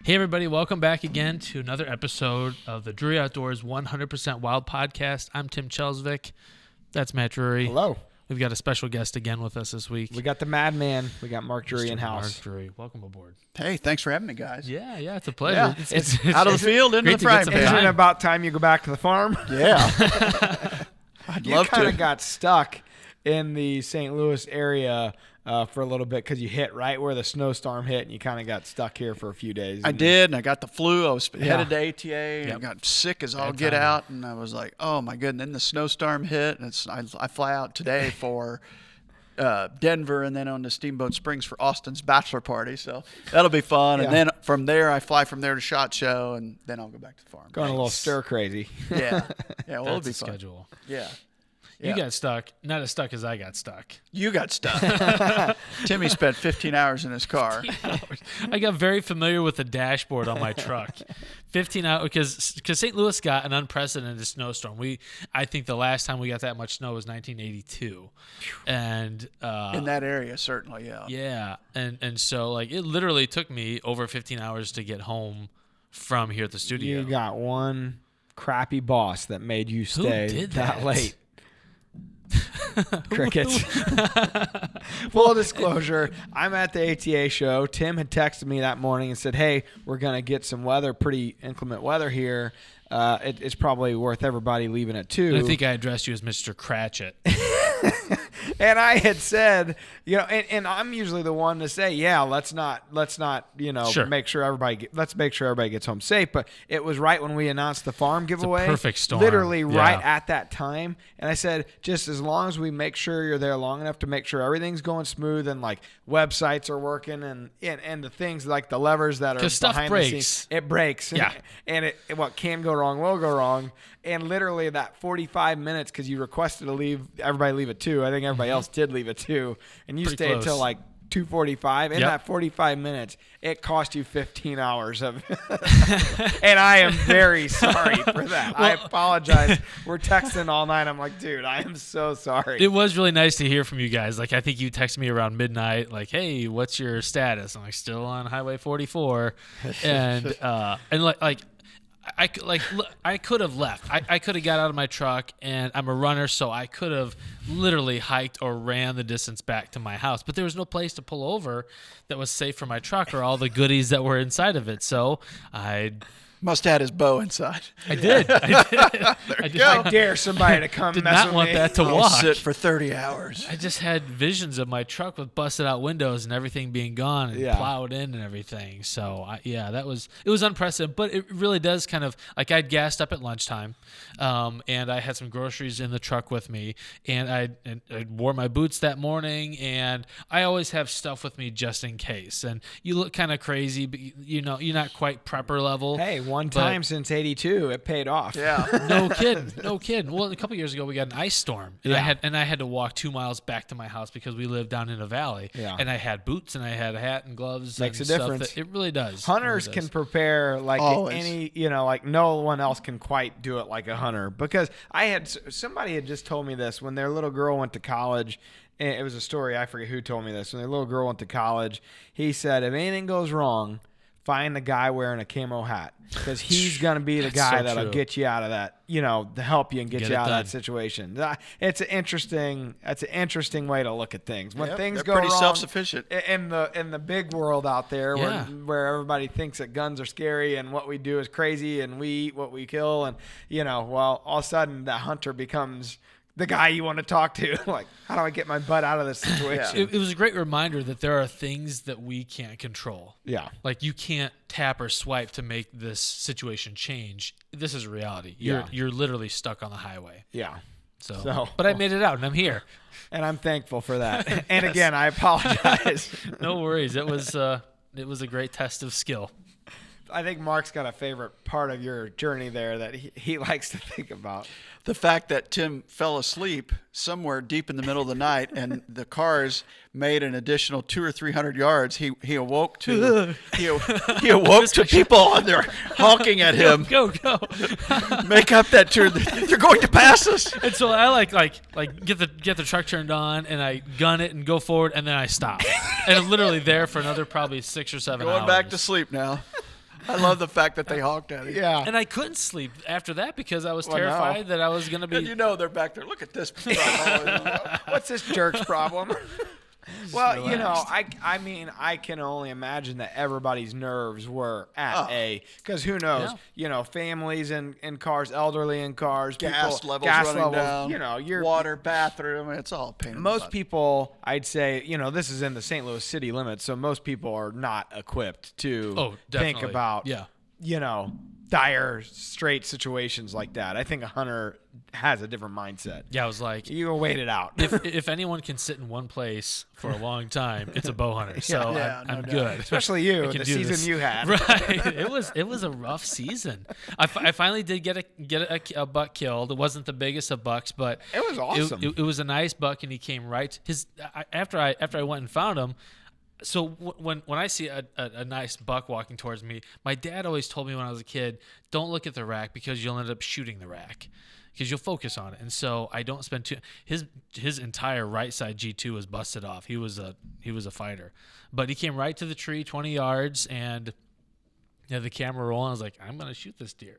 Hey, everybody. Welcome back again to another episode of the Drury Outdoors 100% Wild Podcast. I'm Tim Chelsvik. That's Matt Drury. Hello. We've got a special guest again with us this week. We got the madman. We got Mark Drury in house. Mark Drury. Welcome aboard. Hey, thanks for having me, guys. Yeah, it's a pleasure. Yeah. It's out of the field into the frying pan. Isn't it about time you go back to the farm? Yeah. I'd You love kind to. of got stuck in the St. Louis area for a little bit because you hit right where the snowstorm hit, and you kind of got stuck here for a few days. I did, and I got the flu. I was headed to ATA, and I got sick as all get out, and I was like, oh, my goodness. And then the snowstorm hit, and I fly out today for Denver and then on to Steamboat Springs for Austin's bachelor party. So that'll be fun. Yeah. And then from there, I fly from there to SHOT Show, and then I'll go back to the farm. Going a little stir crazy. Yeah. Yeah, well, it'll be That's the fun. schedule. Yeah. You got stuck. Not as stuck as I got stuck. You got stuck. Timmy spent 15 hours in his car. I got very familiar with the dashboard on my truck. 15 hours because St. Louis got an unprecedented snowstorm. I think the last time we got that much snow was 1982, and In that area, certainly, yeah. yeah, and so like it literally took me over 15 hours to get home from here at the studio. You got one crappy boss that made you stay did that that? late. Crickets. Full disclosure, I'm at the ATA show. Tim had texted me that morning and said, hey, we're going to get some weather, pretty inclement weather here. It's probably worth everybody leaving at 2. I think I addressed you as Mr. Cratchit. And I had said, and I'm usually the one to say, yeah, let's not, Sure. make sure everybody gets home safe. But it was right when we announced the farm giveaway. perfect storm. Literally right Yeah. at that time. And I said, just as long as we make sure you're there long enough to make sure everything's going smooth and like websites are working and the things like the levers that are 'Cause stuff behind breaks. the scenes, it breaks. Yeah. And what can go wrong will go wrong. And literally that 45 minutes, because you requested to everybody leave at 2. I think everybody else did leave at 2. And you Pretty stayed close. till like 2:45. In Yep. that 45 minutes, it cost you 15 hours of and I am very sorry for that. I apologize. We're texting all night. I'm like, dude, I am so sorry. It was really nice to hear from you guys. Like, I think you texted me around midnight, like, "Hey, what's your status?" I'm like, "Still on Highway 44," and I could have left. I could have got out of my truck, and I'm a runner, so I could have literally hiked or ran the distance back to my house. But there was no place to pull over that was safe for my truck or all the goodies that were inside of it. So I Must have had his bow inside. did. I dare somebody to come did mess not with want me. that to I'll watch. sit for 30 hours. I just had visions of my truck with busted out windows and everything being gone and Yeah. plowed in and everything. So it was unprecedented, but it really does kind of like I'd gassed up at lunchtime, and I had some groceries in the truck with me, and I wore my boots that morning, and I always have stuff with me just in case. And you look kind of crazy, but you're not quite prepper level. Hey, one time since 82, it paid off. Yeah. No kidding. Well, a couple years ago we got an ice storm, and Yeah. I had to walk 2 miles back to my house because we live down in a valley. Yeah. And I had boots and I had a hat and gloves. Makes and a stuff difference. that- It really does. Hunters It really can does. prepare like Always. any, like no one else can quite do it like a hunter. Because somebody had just told me this when their little girl went to college. And it was a story, I forget who told me this. When their little girl went to college, he said, if anything goes wrong, find the guy wearing a camo hat because he's going to be the That's guy so that'll true. get you out of that, to help you and get Get you it out of done. that situation. That's an interesting way to look at things. When Yep, things they're go pretty wrong, self-sufficient. in the big world out there Yeah. where everybody thinks that guns are scary and what we do is crazy and we eat what we kill and all of a sudden that hunter becomes the guy you want to talk to. Like, how do I get my butt out of this situation? It was a great reminder that there are things that we can't control. Yeah. Like you can't tap or swipe to make this situation change. This is a reality. Yeah. You're literally stuck on the highway. Yeah. So, but I made it out and I'm here. And I'm thankful for that. And again, I apologize. No worries. It was a great test of skill. I think Mark's got a favorite part of your journey there that he likes to think about. The fact that Tim fell asleep somewhere deep in the middle of the night and the cars made an additional 200 or 300 yards, he awoke to he awoke to people on there honking at him. Go. Make up that turn. They're going to pass us. And so I like get the truck turned on and I gun it and go forward and then I stop. And I'm literally there for another probably 6 or 7 hours. Going back to sleep now. I love the fact that they honked at him. Yeah. And I couldn't sleep after that because I was Well, no. terrified that I was going to be. And they're back there. Look at this. What's this jerk's problem? Well, relaxed. I mean, I can only imagine that everybody's nerves were at because who knows, families in cars, elderly in cars, gas people, levels gas running levels, down, you're water, bathroom, it's all a pain in the most butt. people, I'd say, this is in the St. Louis city limits, so most people are not equipped to think definitely. about, Yeah. dire, straight situations like that. I think a hunter has a different mindset. Yeah, I was like, You wait it out. if anyone can sit in one place for a long time, it's a bow hunter. So Yeah, I'm no good. Especially you, I can the do season this. you had. Right. It was a rough season. I finally did get a buck killed. It wasn't the biggest of bucks, but It was awesome. It was a nice buck, and he came right. After I went and found him. So when I see a nice buck walking towards me, my dad always told me when I was a kid, don't look at the rack because you'll end up shooting the rack because you'll focus on it. And so I don't spend his entire right side G2 was busted off. He was a fighter, but he came right to the tree 20 yards and the camera rolling. I was like, I'm going to shoot this deer.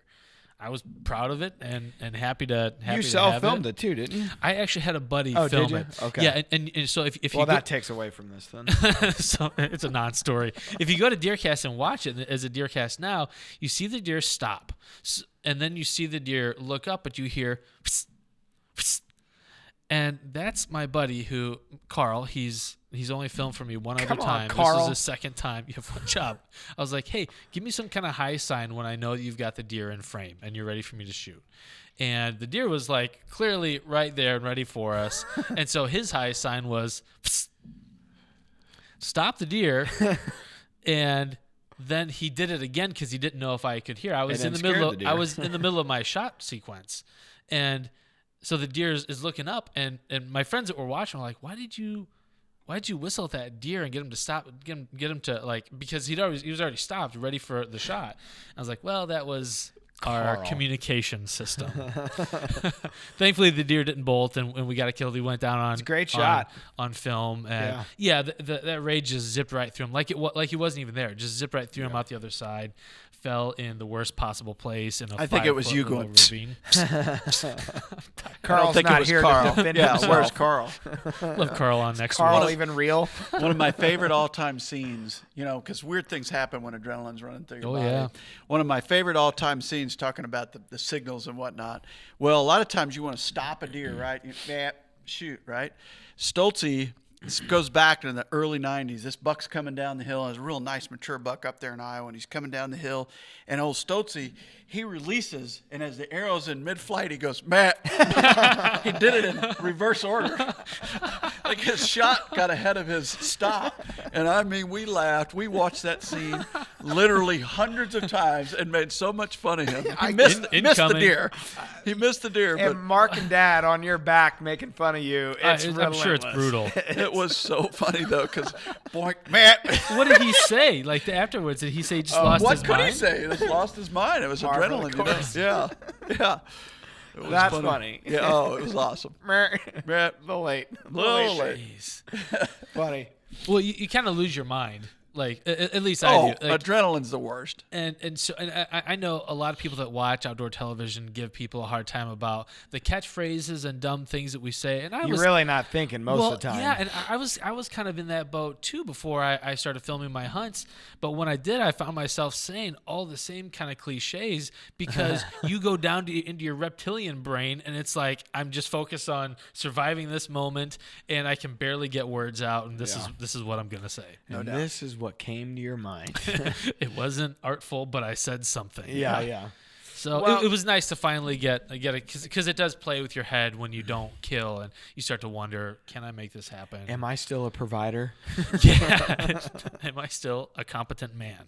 I was proud of it and happy to You to have self-filmed it too, didn't you? I actually had a buddy Oh, film did you? it. Okay. Yeah, and so if you Well, go, that takes away from this then. so it's a non-story. If you go to DeerCast and watch it as a DeerCast now, you see the deer stop, and then you see the deer look up, but you hear, psst, psst. And that's my buddy Carl. He's only filmed for me one other Come on, time. Carl. This is his second time. You have one job. I was like, hey, give me some kind of high sign when I know that you've got the deer in frame and you're ready for me to shoot. And the deer was like clearly right there and ready for us. And so his high sign was, psst, stop the deer. And then he did it again because he didn't know if I could hear. I was And in then the middle. scared the I deer. was in the middle of my shot sequence, and so the deer is looking up, and my friends that were watching were like, "Why'd you whistle at that deer and get him to stop? Get him to like because he was already stopped, ready for the shot." I was like, "Well, that was." Our Carl. communication system. Thankfully, the deer didn't bolt, and we got it killed. He went down on a great shot. on film, and that rage just zipped right through him, like he wasn't even there. Just zipped right through him out the other side. Fell in the worst possible place in a I think it was you 5-foot little going, ravine. Carl's think it not was here Carl. to defend Yeah, himself. where's Carl? Love Carl on next Carl week. even real? One of my favorite all-time scenes, because weird things happen when adrenaline's running through your Oh, body. yeah. One of my favorite all-time scenes talking about the signals and whatnot. Well, a lot of times you want to stop a deer, right? Shoot, right? Stoltze, this goes back to the early 90s. This buck's coming down the hill. There's a real nice mature buck up there in Iowa, and he's coming down the hill. And old Stoltze, he releases, and as the arrow's in mid-flight, he goes, Matt. He did it in reverse order. Like his shot got ahead of his stop. And I mean, we laughed. We watched that scene literally hundreds of times and made so much fun of him. He missed the Incoming. deer. He missed the deer, but And Mark and Dad on your back making fun of you. It's I'm sure it's relentless. brutal. it was so funny, though, because, boy, Matt. What did he say? Like afterwards, did he say he just lost What his could mind? he say? He just lost his mind. It was Par for the adrenaline. course. Yeah. Yeah. It was That's funny. Yeah. Oh, it was awesome. A Matt. little late. Little late. Jeez. Funny. Well, you kind of lose your mind. Like at least I Oh, do. Like, adrenaline's the worst. And I know a lot of people that watch outdoor television give people a hard time about the catchphrases and dumb things that we say. And You're really not thinking most of the time. Yeah, and I was kind of in that boat too before I started filming my hunts. But when I did, I found myself saying all the same kind of cliches because you go down into your reptilian brain, and it's like I'm just focused on surviving this moment, and I can barely get words out. And this is what I'm gonna say. And this is what came to your mind. It wasn't artful, but I said something. Yeah. So Well- it was nice to finally get it because it does play with your head when you don't kill and you start to wonder, can I make this happen? Am I still a provider? Yeah. Am I still a competent man?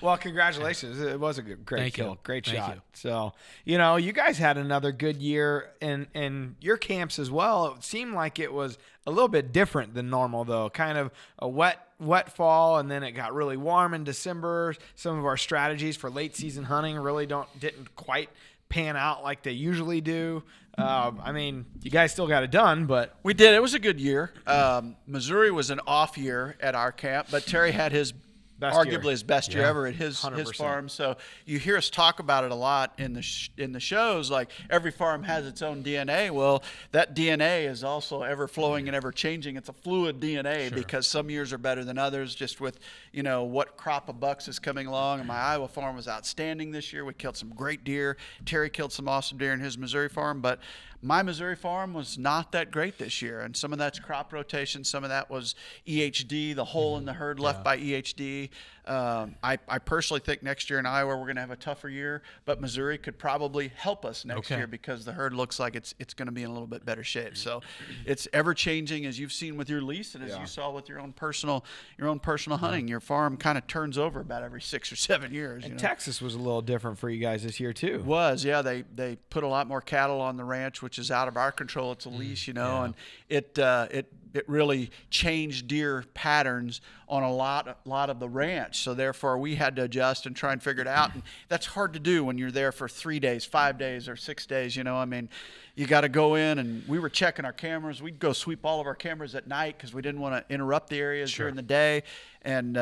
Well, congratulations. It was a great Thank kill. you. Great Thank shot. you. So, you guys had another good year in your camps as well. It seemed like it was a little bit different than normal, though. Kind of a wet fall, and then it got really warm in December. Some of our strategies for late season hunting really didn't quite pan out like they usually do. I mean, you guys still got it done, but We did. It was a good year. Missouri was an off year at our camp, but Terry had his arguably his best year ever at his 100%. farm. So you hear us talk about it a lot in the shows. Like every farm has its own DNA. Well, that DNA is also ever flowing and ever changing. It's a fluid DNA because some years are better than others. Just with what crop of bucks is coming along. And my Iowa farm was outstanding this year. We killed some great deer. Terry killed some awesome deer in his Missouri farm, but my Missouri farm was not that great this year, and some of that's crop rotation, some of that was EHD, the hole in the herd left by EHD. I personally think next year in Iowa we're going to have a tougher year, but Missouri could probably help us next year because the herd looks like it's going to be in a little bit better shape. So it's ever changing, as you've seen with your lease, and as you saw with your own personal hunting. Your farm kind of turns over about every 6 or 7 years. And Texas was a little different for you guys this year too. They put a lot more cattle on the ranch, which is out of our control. It's a lease, and it really changed deer patterns on a lot of the ranch. So therefore we had to adjust and try and figure it out. And that's hard to do when you're there for 3 days, 5 days, or 6 days. You got to go in, and we were checking our cameras. We'd go sweep all of our cameras at night because we didn't want to interrupt the areas during the day, and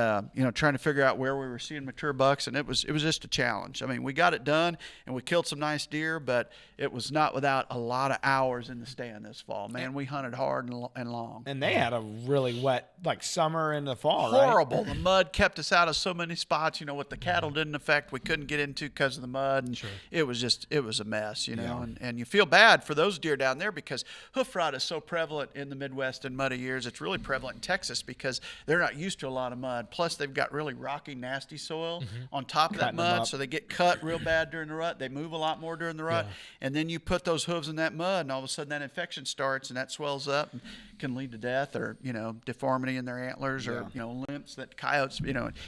trying to figure out where we were seeing mature bucks. And it was just a challenge. I mean, we got it done, and we killed some nice deer, but it was not without a lot of hours in the stand this fall. Man, we hunted hard and long. And they had a really wet, summer into fall, horrible. Right? The mud kept us out of so many spots. What the cattle didn't affect, we couldn't get into because of the mud, and it was a mess. And you feel bad for those deer down there because hoof rot is so prevalent in the Midwest in muddy years. It's really prevalent in Texas because they're not used to a lot of mud. Plus, they've got really rocky, nasty soil on top of that mud, so they get cut real bad during the rut. They move a lot more during the rut, and then you put those hooves in that mud, and all of a sudden that infection starts, and that swells up and can lead to death or deformity in their antlers or limps that coyotes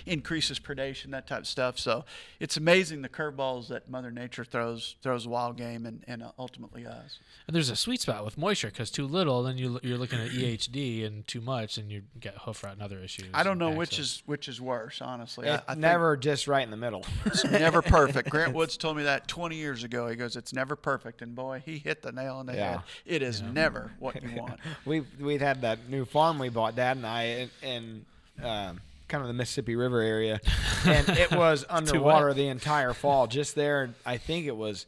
increases predation, that type of stuff. So it's amazing the curveballs that Mother Nature throws wild game and ultimately us. And there's a sweet spot with moisture because too little, then you're looking at EHD, and too much, and you get hoof rot and other issues. I don't know which is worse, honestly. It's never just right in the middle. It's never perfect. Grant Woods told me that 20 years ago. He goes, "It's never perfect," and boy, he hit the nail on the head. It is never what you want. We'd had that new farm we bought, Dad and I, in kind of the Mississippi River area, and it was underwater the entire fall. Just there, I think it was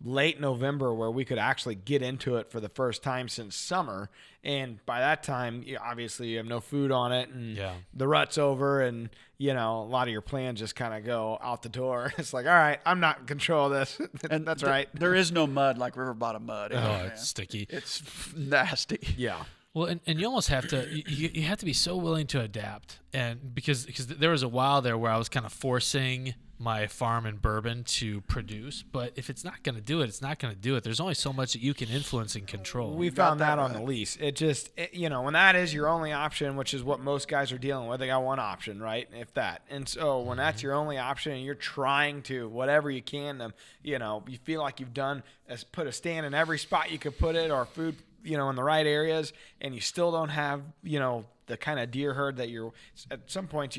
late November where we could actually get into it for the first time since summer. And by that time, obviously you have no food on it, and the rut's over, and a lot of your plans just kind of go out the door. It's like, all right, I'm not in control of this. And that's right. There is no mud like river bottom mud. It's sticky. It's nasty. Yeah. Well, and you almost have to you have to be so willing to adapt, and because there was a while there where I was kind of forcing my farm in Bourbon to produce, but if it's not going to do it, it's not going to do it. There's only so much that you can influence and control. We found that on the lease. It just, when that is your only option, which is what most guys are dealing with, they got one option, right? If that. And so when that's your only option and you're trying to, whatever you can, you feel like you've put a stand in every spot you could put it, or food, in the right areas, and you still don't have, the kind of deer herd that at some points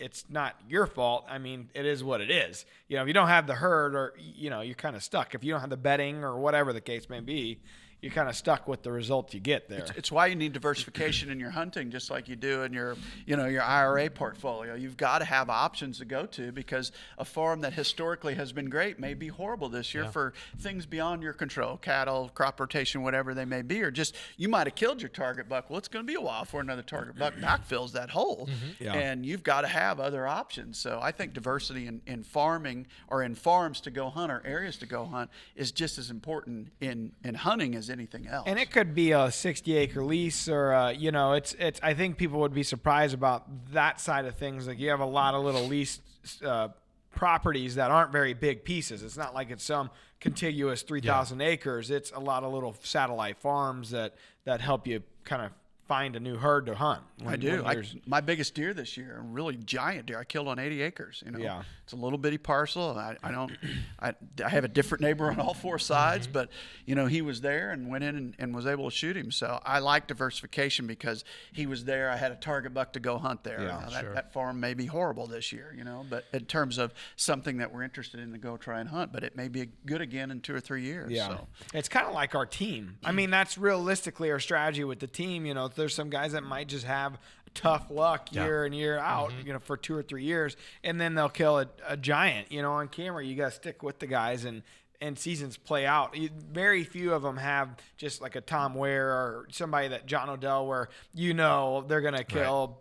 it's not your fault. I mean, it is what it is. If you don't have the herd, or, you're kind of stuck. If you don't have the bedding or whatever the case may be, you're kind of stuck with the result you get there. It's why you need diversification in your hunting, just like you do in your IRA portfolio. You've got to have options to go to, because a farm that historically has been great may be horrible this year for things beyond your control, cattle, crop rotation, whatever they may be, or just you might have killed your target buck. Well, it's going to be a while for another target buck backfills that hole, and you've got to have other options. So I think diversity in farming, or in farms to go hunt, or areas to go hunt, is just as important in hunting as anything else. And it could be a 60-acre lease, or it's. I think people would be surprised about that side of things. Like, you have a lot of little leased properties that aren't very big pieces. It's not like it's some contiguous 3,000 acres. It's a lot of little satellite farms that help you kind of find a new herd to hunt. I do. My biggest deer this year, a really giant deer, I killed on 80 acres. It's a little bitty parcel. I have a different neighbor on all four sides, but he was there and went in and was able to shoot him. So I like diversification because he was there. I had a target buck to go hunt there. That farm may be horrible this year, but in terms of something that we're interested in to go try and hunt, but it may be good again in 2 or 3 years. Yeah. So It's kind of like our team. I mean, that's realistically our strategy with the team. There's some guys that might just have tough luck year in year out, for 2 or 3 years, and then they'll kill a giant. On camera, you got to stick with the guys and seasons play out. Very few of them have just like a Tom Ware or somebody that John Odell where they're going to kill,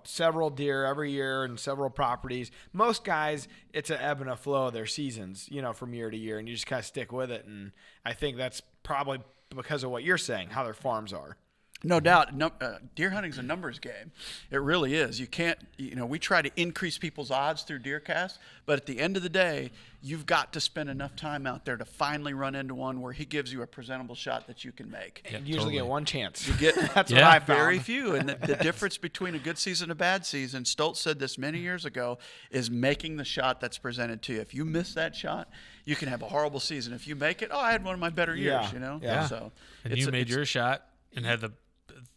several deer every year and several properties. Most guys, it's an ebb and a flow of their seasons, from year to year, and you just kind of stick with it. And I think that's probably because of what you're saying, how their farms are. No doubt. Deer hunting's a numbers game. It really is. You can't, we try to increase people's odds through DeerCast, but at the end of the day, you've got to spend enough time out there to finally run into one where he gives you a presentable shot that you can make. You usually get one chance. You get that's what I found. Very few. And the difference between a good season and a bad season, Stoltz said this many years ago, is making the shot that's presented to you. If you miss that shot, you can have a horrible season. If you make it, I had one of my better years, Yeah. So and you made your shot and had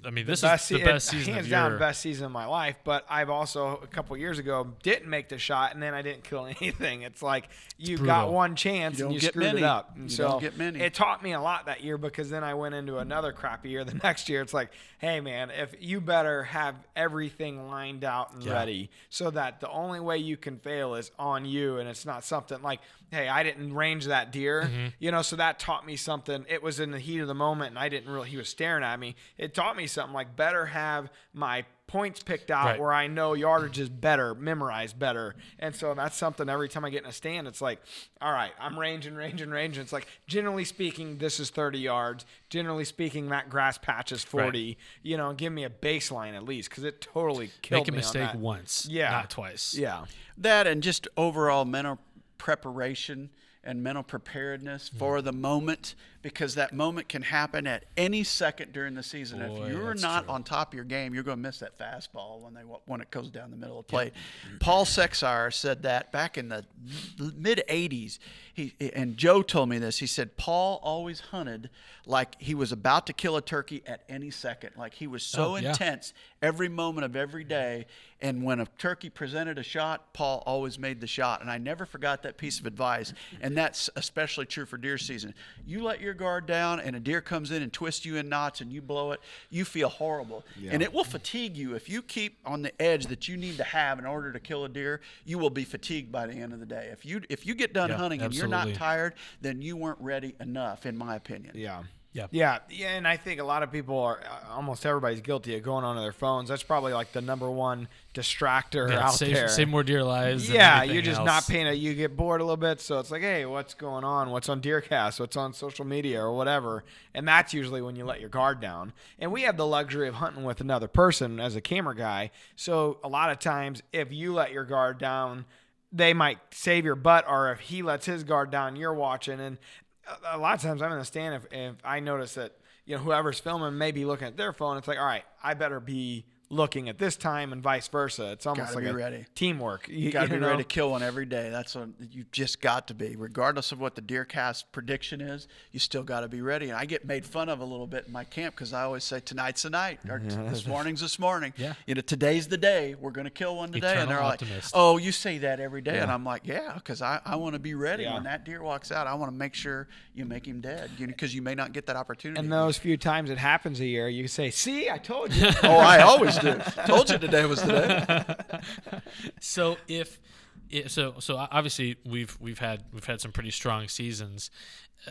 this is the best season hands of down best season of my life. But I've also a couple years ago didn't make the shot, and then I didn't kill anything. It's like you got one chance and you screwed it up. And so it taught me a lot that year, because then I went into another crappy year the next year. It's like, hey man, if you better have everything lined out and ready, so that the only way you can fail is on you, and it's not something like, hey, I didn't range that deer, so that taught me something. It was in the heat of the moment, and I didn't really, he was staring at me. It taught me something like better have my points picked out where I know yardage is better, memorized better. And so that's something every time I get in a stand, it's like, all right, I'm ranging. It's like, generally speaking, this is 30 yards. Generally speaking, that grass patch is 40. Give me a baseline at least, because it totally killed me. Make a mistake on that. once, not twice. Yeah. That and just overall mental preparation and mental preparedness for the moment, because that moment can happen at any second during the season. If you're not on top of your game, you're going to miss that fastball when it goes down the middle of the plate. Paul Sexar said that back in the mid 80s. And Joe told me this. He said Paul always hunted like he was about to kill a turkey at any second. Like he was so intense every moment of every day. And when a turkey presented a shot, Paul always made the shot. And I never forgot that piece of advice. And that's especially true for deer season. You let your guard down and a deer comes in and twists you in knots and you blow it, you feel horrible. Yeah. And it will fatigue you. If you keep on the edge that you need to have in order to kill a deer, you will be fatigued by the end of the day. If you get done hunting and you're not tired, then you weren't ready enough, in my opinion. Yeah, and I think a lot of people are, almost everybody's guilty of going onto their phones. That's probably like the number one distractor out there. Save more deer lives. Yeah, you're just not paying it. You get bored a little bit, so it's like, hey, what's going on? What's on DeerCast? What's on social media or whatever? And that's usually when you let your guard down. And we have the luxury of hunting with another person as a camera guy. So a lot of times, if you let your guard down, they might save your butt, or if he lets his guard down, you're watching. And a lot of times I'm in the stand, if I notice that whoever's filming may be looking at their phone, it's like, all right, I better be looking at this time, and vice versa. It's almost like teamwork. You got to be ready to kill one every day. That's what you just got to be. Regardless of what the DeerCast prediction is, you still got to be ready. And I get made fun of a little bit in my camp because I always say tonight's the night, or this morning's this morning. Yeah. Today's the day. We're going to kill one today. Eternal and they're optimist. like, oh, you say that every day. Yeah. And I'm like, yeah, because I want to be ready. When that deer walks out, I want to make sure you make him dead, because you may not get that opportunity. And those few times it happens a year, you say, see, I told you. Oh, I always do. Told you today was the day. So so obviously we've had some pretty strong seasons.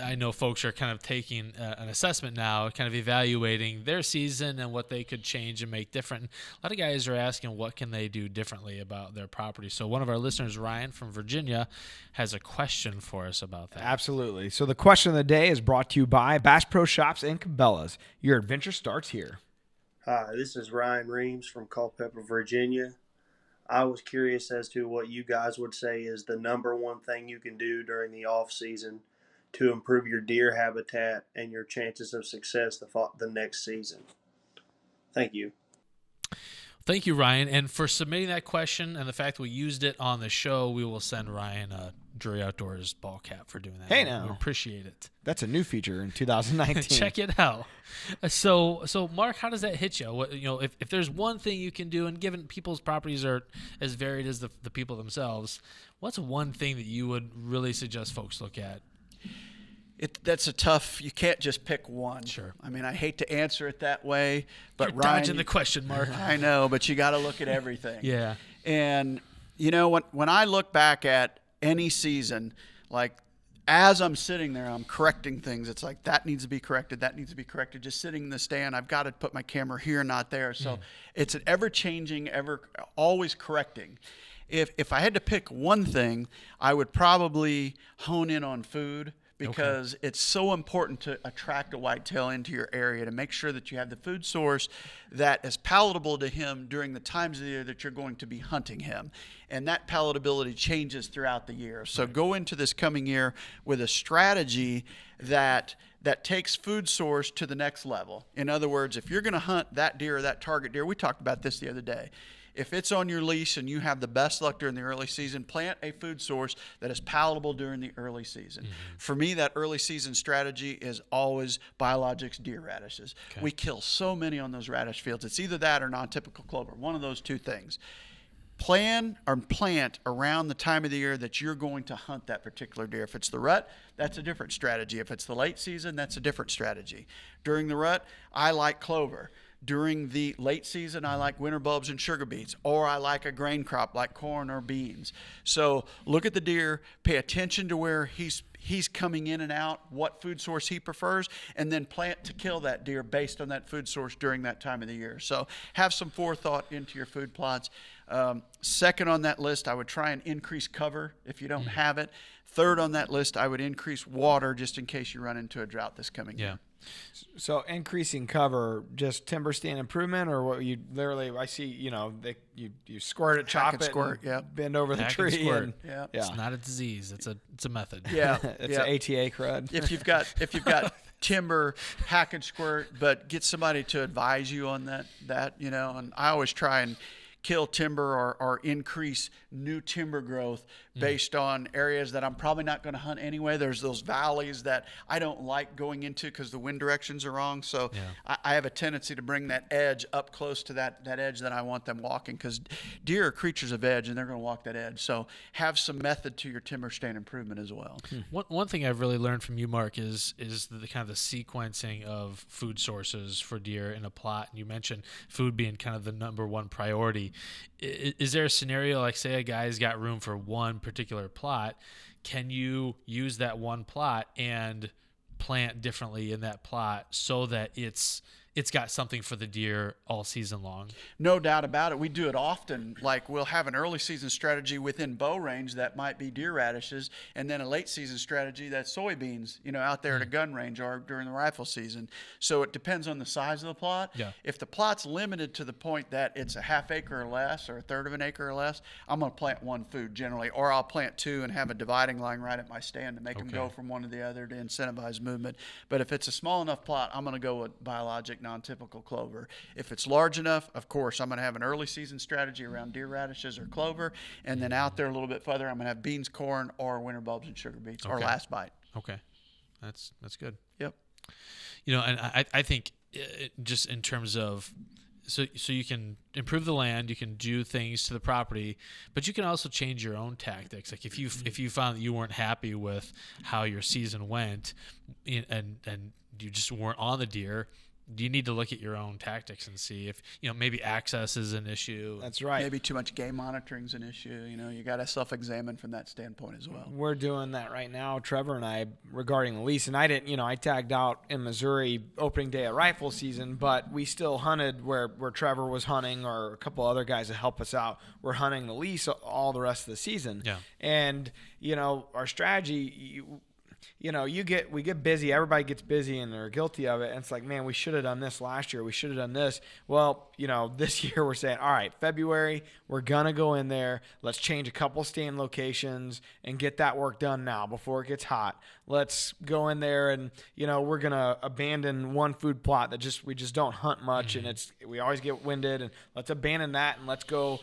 I know folks are kind of taking an assessment now, kind of evaluating their season and what they could change and make different. A lot of guys are asking what can they do differently about their property. So one of our listeners, Ryan from Virginia, has a question for us about that. Absolutely. So the question of the day is brought to you by Bass Pro Shops and Cabela's. Your adventure starts here. Hi, this is Ryan Reams from Culpeper, Virginia. I was curious as to what you guys would say is the number one thing you can do during the off season to improve your deer habitat and your chances of success the next season. Thank you. Thank you, Ryan. And for submitting that question and the fact that we used it on the show, we will send Ryan a Drury Outdoors ball cap for doing that. Hey, now. We appreciate it. That's a new feature in 2019. Check it out. So Mark, how does that hit you? What, if there's one thing you can do, and given people's properties are as varied as the people themselves, what's one thing that you would really suggest folks look at? That's a tough. You can't just pick one. Sure. I mean, I hate to answer it that way, but You're Ryan, dodging the question, Mark. I know, but you got to look at everything. Yeah. And when I look back at any season, like as I'm sitting there, I'm correcting things. It's like that needs to be corrected. That needs to be corrected. Just sitting in the stand, I've got to put my camera here, not there. So it's an ever-changing, always correcting. If I had to pick one thing, I would probably hone in on food. Because it's so important to attract a whitetail into your area, to make sure that you have the food source that is palatable to him during the times of the year that you're going to be hunting him. And that palatability changes throughout the year. So go into this coming year with a strategy that takes food source to the next level. In other words, if you're going to hunt that deer or that target deer, we talked about this the other day. If it's on your leash and you have the best luck during the early season, plant a food source that is palatable during the early season. For me, that early season strategy is always biologics deer radishes. We kill so many on those radish fields. It's either that or non-typical clover, one of those two things. Plan or plant around the time of the year that you're going to hunt that particular deer. If it's the rut, that's a different strategy. If it's the late season, that's a different strategy. During the rut, I like clover. During the late season, I like winter bulbs and sugar beets, or I like a grain crop like corn or beans. So look at the deer, pay attention to where he's coming in and out, what food source he prefers, and then plant to kill that deer based on that food source during that time of the year. So have some forethought into your food plots. Second on that list, I would try and increase cover if you don't have it. Third on that list, I would increase water just in case you run into a drought this coming year. So increasing cover, just timber stand improvement, or what you literally? I see, you squirt it, chop it, squirt, bend over the tree, and It's not a disease. It's a method. Yeah, it's an ATA crud. If you've got timber, hack and squirt, but get somebody to advise you on that. And I always try and kill timber or increase new timber growth based on areas that I'm probably not going to hunt anyway. There's those valleys that I don't like going into because the wind directions are wrong. So I have a tendency to bring that edge up close to that edge that I want them walking, because deer are creatures of edge and they're going to walk that edge. So have some method to your timber stand improvement as well. One thing I've really learned from you, Mark, is the kind of the sequencing of food sources for deer in a plot. And you mentioned food being kind of the number one priority. Is there a scenario, like say a guy's got room for one particular plot, can you use that one plot and plant differently in that plot so that it's got something for the deer all season long? No doubt about it. We do it often. Like we'll have an early season strategy within bow range that might be deer radishes, and then a late season strategy that's soybeans, out there at a gun range or during the rifle season. So it depends on the size of the plot. Yeah. If the plot's limited to the point that it's a half acre or less or a third of an acre or less, I'm going to plant one food generally, or I'll plant two and have a dividing line right at my stand to make them go from one to the other to incentivize movement. But if it's a small enough plot, I'm going to go with biologic non-typical clover. If it's large enough, of course, I'm going to have an early season strategy around deer radishes or clover, and then out there a little bit further, I'm going to have beans, corn, or winter bulbs and sugar beets, or last bite. Okay, that's good. Yep. And I think just in terms of so you can improve the land, you can do things to the property, but you can also change your own tactics. Like if you found that you weren't happy with how your season went, and you just weren't on the deer, you need to look at your own tactics and see if maybe access is an issue. That's right. Maybe too much game monitoring is an issue. You got to self-examine from that standpoint as well. We're doing that right now, Trevor and I, regarding the lease. And I didn't, I tagged out in Missouri opening day of rifle season, but we still hunted where Trevor was hunting, or a couple other guys that help us out were hunting the lease all the rest of the season. Yeah. And our strategy. We get busy. Everybody gets busy and they're guilty of it. And it's like, man, we should have done this last year. We should have done this. Well, this year we're saying, all right, February, we're going to go in there. Let's change a couple stand locations and get that work done now before it gets hot. Let's go in there and, we're going to abandon one food plot that we just don't hunt much. And we always get winded, and let's abandon that and let's go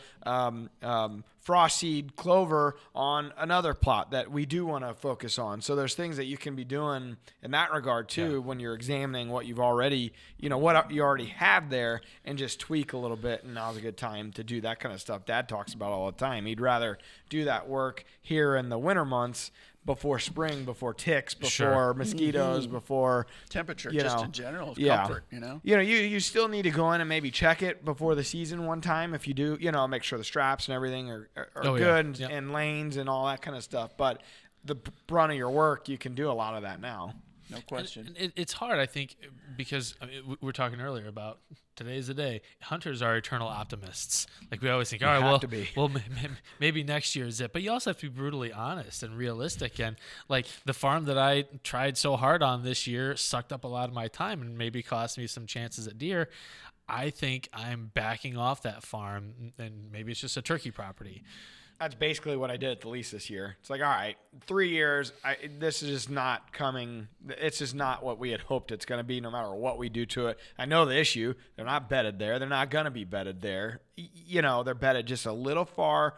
frost seed clover on another plot that we do want to focus on. So there's things that you can be doing in that regard too, when you're examining what you've already, what you already have there, and just tweak a little bit. And now's a good time to do that kind of stuff Dad talks about all the time. He'd rather do that work here in the winter months before spring, before ticks, before Sure. mosquitoes, before Temperature, you just know, in general, yeah. comfort, you know? You still need to go in and maybe check it before the season one time. If you do, make sure the straps and everything are Oh, yeah. good Yep. and lanes and all that kind of stuff. But the brunt of your work, you can do a lot of that now. No question. And it's hard, I think, because we were talking earlier about today's the day. Hunters are eternal optimists. Like we always think, all right, have to be. maybe next year is it. But you also have to be brutally honest and realistic. And like the farm that I tried so hard on this year sucked up a lot of my time and maybe cost me some chances at deer. I think I'm backing off that farm, and maybe it's just a turkey property. That's basically what I did at the lease this year. It's like, all right, 3 years, this is just not coming. It's just not what we had hoped it's going to be no matter what we do to it. I know the issue. They're not bedded there. They're not going to be bedded there. They're bedded just a little far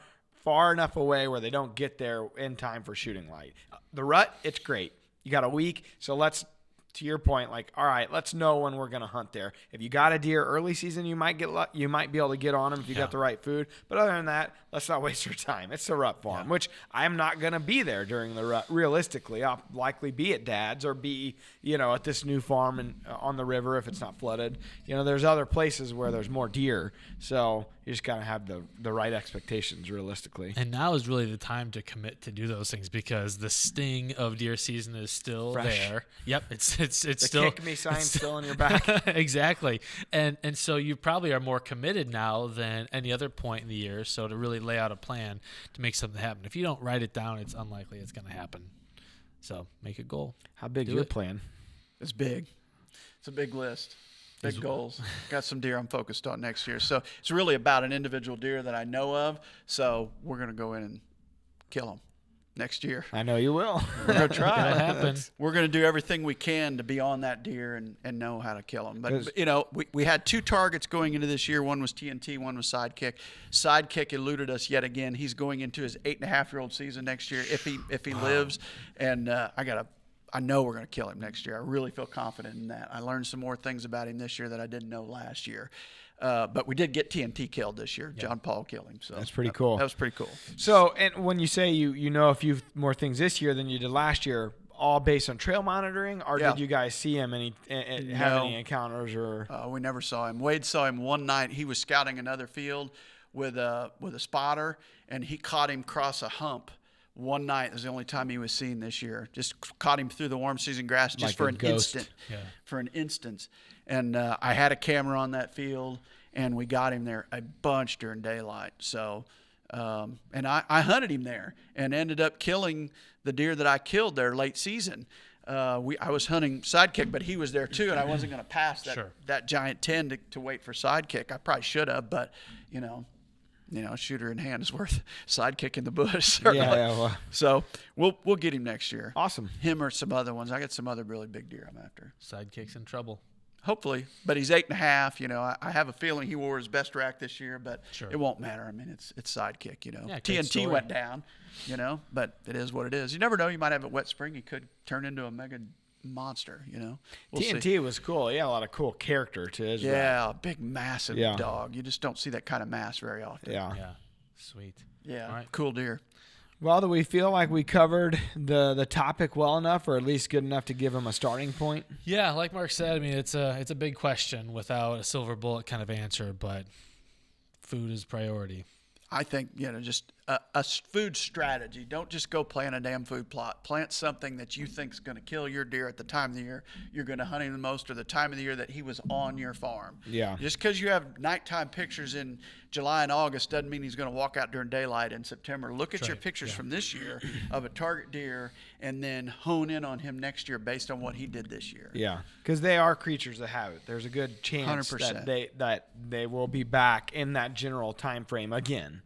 enough away where they don't get there in time for shooting light. The rut, it's great. You got a week, so let's, to your point, like, all right, let's know when we're going to hunt there. If you got a deer early season, you might be able to get on them if you got the right food. But other than that, let's not waste our time. It's the rut farm, which I'm not going to be there during the rut. Realistically, I'll likely be at Dad's or be, at this new farm and on the river if it's not flooded. There's other places where there's more deer. So you just got to have the right expectations realistically. And now is really the time to commit to do those things because the sting of deer season is still Fresh. there. Yep, it's The still kick me sign still in your back. Exactly. And so you probably are more committed now than any other point in the year. So to really lay out a plan to make something happen. If you don't write it down, it's unlikely it's going to happen. So make a goal. How big Do your it. plan? It's big. It's a big list. Big goals. Got some deer I'm focused on next year. So it's really about an individual deer that I know of. So we're going to go in and kill them next year. I know you will. We're going to try. It'll happen. We're going to do everything we can to be on that deer and know how to kill them. But we had 2 targets going into this year. One was TNT, one was Sidekick. Sidekick eluded us yet again. He's going into his 8.5-year-old season next year if he lives. And I know we're going to kill him next year. I really feel confident in that. I learned some more things about him this year that I didn't know last year. But we did get TNT killed this year. John Paul killed him. So that's pretty cool. That was pretty cool. So, and when you say you know a few more things this year than you did last year, all based on trail monitoring, or did you guys see him have any encounters? Or we never saw him. Wade saw him one night. He was scouting another field with a spotter, and he caught him cross a hump. One night. It was the only time he was seen this year. Just caught him through the warm season grass just Like for a an ghost. instant. Yeah. For an instance. And I had a camera on that field, and we got him there a bunch during daylight. So, and I hunted him there and ended up killing the deer that I killed there late season. I was hunting Sidekick, but he was there too, and I wasn't going to pass that giant 10 to wait for Sidekick. I probably should have, but shooter in hand is worth Sidekick in the bush. Certainly. well. So we'll get him next year. Awesome. Him or some other ones. I got some other really big deer I'm after. Sidekick's in trouble. Hopefully, but he's 8.5. I have a feeling he wore his best rack this year, but Sure. it won't matter. I mean, it's Sidekick. Yeah, great TNT story. went down. But it is what it is. You never know. You might have a wet spring. He could turn into a mega monster. We'll TNT see. was cool. He had a lot of cool character to his Yeah, a big, massive Yeah. dog. You just don't see that kind of mass very often. Yeah. Yeah. Sweet. Yeah. All right. Cool deer. Well, do we feel like we covered the topic well enough, or at least good enough to give him a starting point? Yeah, like Mark said, I mean, it's a big question without a silver bullet kind of answer, but food is priority. I think, just a food strategy. Don't just go plant a damn food plot. Plant something that you think is going to kill your deer at the time of the year you're going to hunt him the most, or the time of the year that he was on your farm. Yeah. Just because you have nighttime pictures in July and August doesn't mean he's going to walk out during daylight in September. Look at your pictures from this year of a target deer and then hone in on him next year based on what he did this year. Yeah, because they are creatures that have it. There's a good chance 100%. that they will be back in that general time frame again.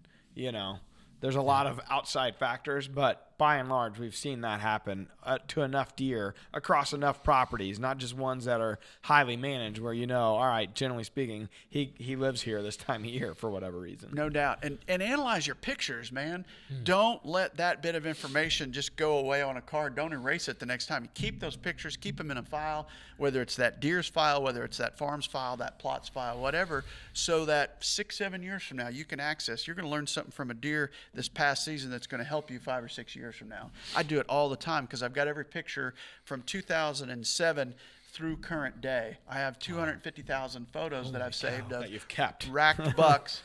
There's a lot of outside factors, but by and large, we've seen that happen to enough deer across enough properties, not just ones that are highly managed where all right, generally speaking, he lives here this time of year for whatever reason. No doubt. And analyze your pictures, man. Don't let that bit of information just go away on a card. Don't erase it the next time. You keep those pictures, keep them in a file, whether it's that deer's file, whether it's that farm's file, that plot's file, whatever, so that 6-7 years from now you can access. You're going to learn something from a deer this past season that's going to help you 5 or 6 years years from now. I do it all the time because I've got every picture from 2007 through current day. I have 250,000 photos that I've saved of that you've kept. racked bucks,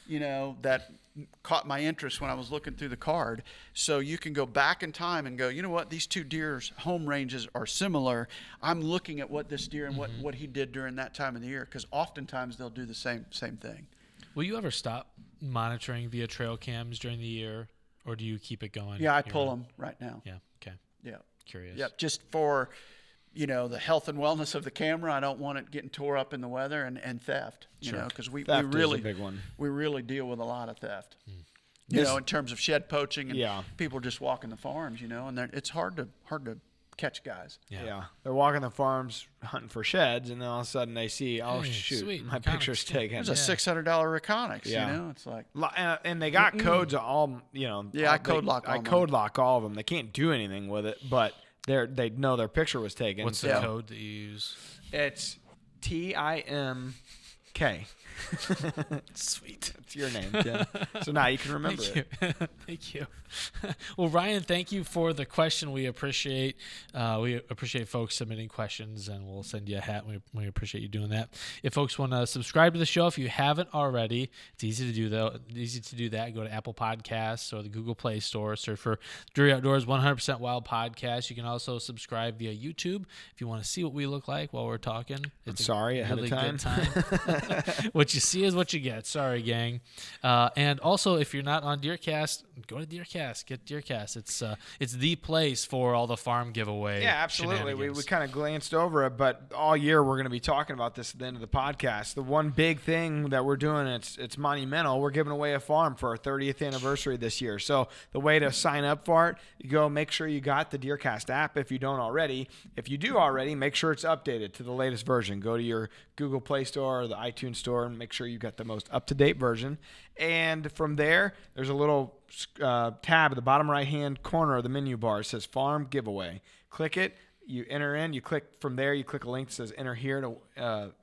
that caught my interest when I was looking through the card. So you can go back in time and go, you know what, these two deer's home ranges are similar. I'm looking at what this deer and what he did during that time of the year, because oftentimes they'll do the same thing. Will you ever stop monitoring via trail cams during the year, or do you keep it going? Yeah, I pull them right now. Yeah. Okay. Yeah. Curious. Yep. Just for, the health and wellness of the camera. I don't want it getting tore up in the weather and theft, because we really, is a big one. We really deal with a lot of theft, Yes. in terms of shed poaching and Yeah. people just walking the farms, and it's hard to catch guys. Yeah. They're walking the farms hunting for sheds, and then all of a sudden they see, oh, Hey, shoot, sweet, my Reconyx. picture's taken. There's a $600 Reconyx, Yeah. It's like. And they got codes all, Yeah, I code lock all I mine. code lock all of them. They can't do anything with it, but they know their picture was taken. What's the code that you use? It's TIMK. Sweet. It's your name, Tim. So now you can remember Thank it. you. Thank you. Well, Ryan, thank you for the question. We appreciate folks submitting questions, and we'll send you a hat. We appreciate you doing that. If folks want to subscribe to the show, if you haven't already, it's easy to do though. Easy to do that. Go to Apple Podcasts or the Google Play Store. Search for Drury Outdoors 100% Wild Podcast. You can also subscribe via YouTube if you want to see what we look like while we're talking. It's sorry ahead of time. Good time. What you see is what you get. Sorry, gang. And also, if you're not on DeerCast, go to DeerCast. Get DeerCast. It's the place for all the farm giveaway. Yeah, absolutely. We shenanigans. kind of glanced over it, but all year we're going to be talking about this at the end of the podcast. The one big thing that we're doing, it's monumental. We're giving away a farm for our 30th anniversary this year. So the way to sign up for it, you go make sure you got the DeerCast app if you don't already. If you do already, make sure it's updated to the latest version. Go to your Google Play Store or the iTunes Store and make sure you've got the most up-to-date version. And from there, there's a little tab at the bottom right-hand corner of the menu bar. It says Farm Giveaway. Click it. You enter in. You click from there. You click a link that says Enter here to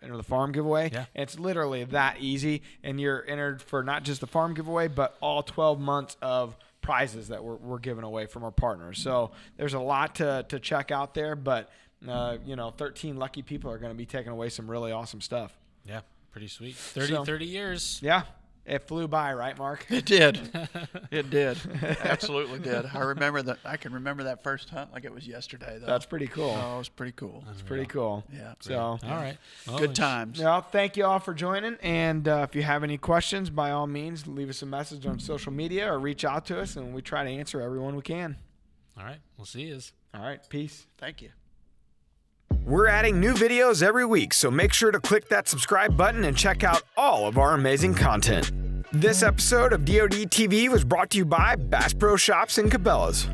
enter the farm giveaway. Yeah. And it's literally that easy. And you're entered for not just the farm giveaway, but all 12 months of prizes that we're giving away from our partners. So there's a lot to check out there. But 13 lucky people are going to be taking away some really awesome stuff. Yeah, pretty sweet. 30 years. Yeah. It flew by, right, Mark? It did. It did. Absolutely did. I remember that. I can remember that first hunt like it was yesterday, though. That's pretty cool. Oh, it was pretty cool. It's pretty cool. Yeah. So, All right. Well, Good times. well, thank you all for joining. And if you have any questions, by all means, leave us a message on social media or reach out to us, and we try to answer everyone we can. All right. We'll see you. All right. Peace. Thank you. We're adding new videos every week, so make sure to click that subscribe button and check out all of our amazing content. This episode of DoD TV was brought to you by Bass Pro Shops and Cabela's.